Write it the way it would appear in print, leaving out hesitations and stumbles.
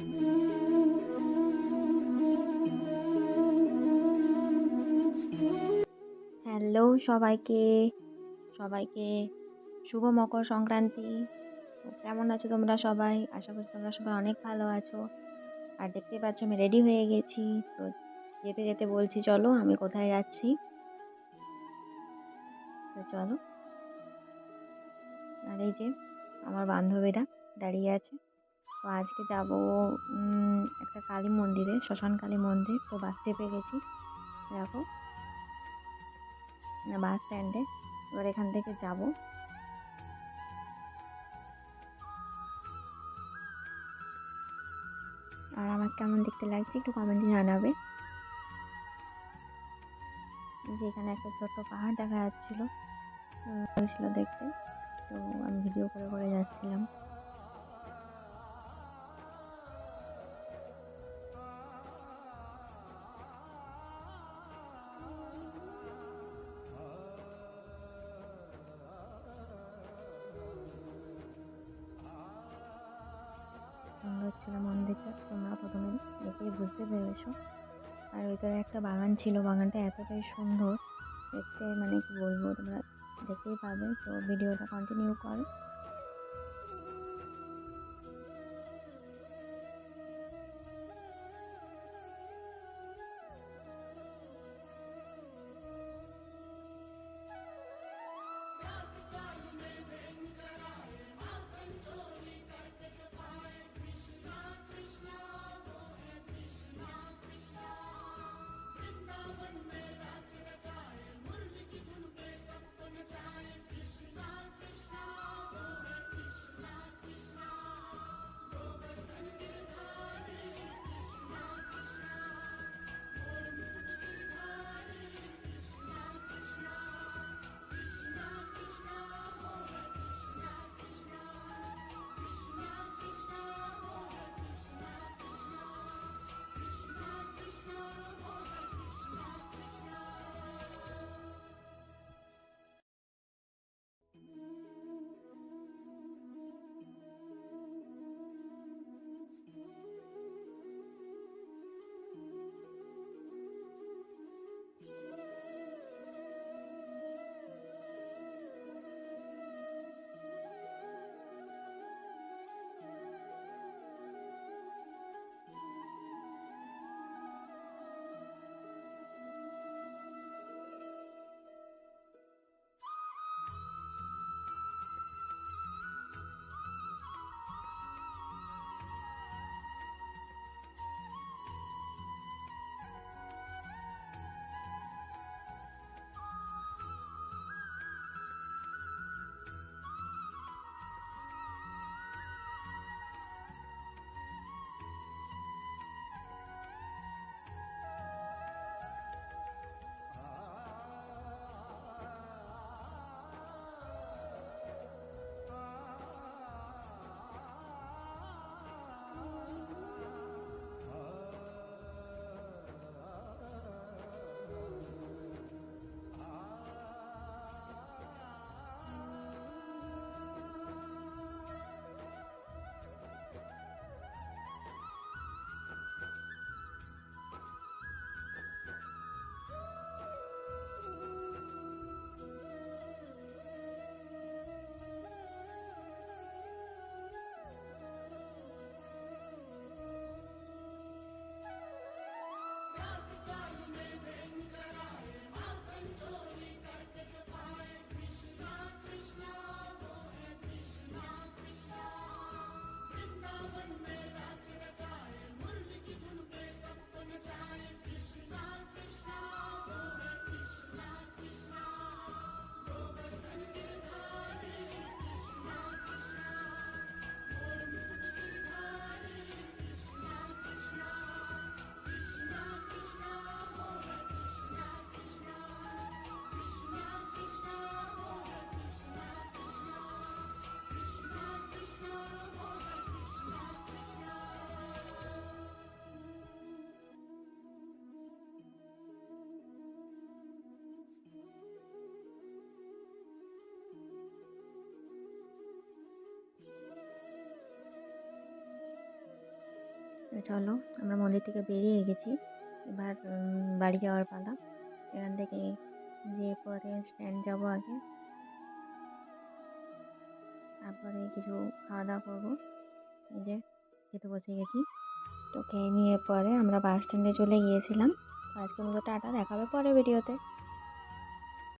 Hello সবাইকে, সবাইকে শুভ মকর সংক্রান্তি। তো কেমন আছো তোমরা সবাই? আশা করছি তোমরা সবাই অনেক ভালো আছো। আর দেখতেই পাচ্ছ আমি রেডি হয়ে গেছি। তো যেতে যেতে বলছি চলো আমি কোথায় যাচ্ছি। তো চলো। আর এই যে আমার বান্ধবীরা দাঁড়িয়ে আছে। তো আজকে যাবো একটা কালী মন্দিরে, শ্মশান কালী মন্দির। তো বাস চেপে গেছি, দেখো বাস স্ট্যান্ডে। এবার এখান থেকে যাব। আর আমার কেমন দেখতে লাগছে একটু কমেন্টে জানাবে। যে এখানে একটা ছোট্ট পাহাড় দেখা যাচ্ছিল, ছিল দেখতে। তো আমি ভিডিও করে করে যাচ্ছিলাম। সুন্দর ছিল মন্দিরটা, তোমরা প্রথমে দেখেই বুঝতে পেরেছো। আর ভিতরে একটা বাগান ছিল, বাগানটা এতটাই সুন্দর দেখতে, মানে কি বলবো, তোমরা দেখতেই পাবে। তো ভিডিওটা কন্টিনিউ করো। চলো আমরা মন্দির থেকে বেরিয়ে গেছি, এবার বাড়ি যাওয়ার পালা। এখান থেকে যেয়ে পরে স্ট্যান্ড যাবো আগে, তারপরে কিছু খাওয়া দাওয়া করবো। এই যে খেতে বসে গেছি, তো খেয়ে নিয়ে পরে আমরা বাস স্ট্যান্ডে চলে গিয়েছিলাম। তো আজকের মতো টাটা, দেখা হবে পরের ভিডিওতে।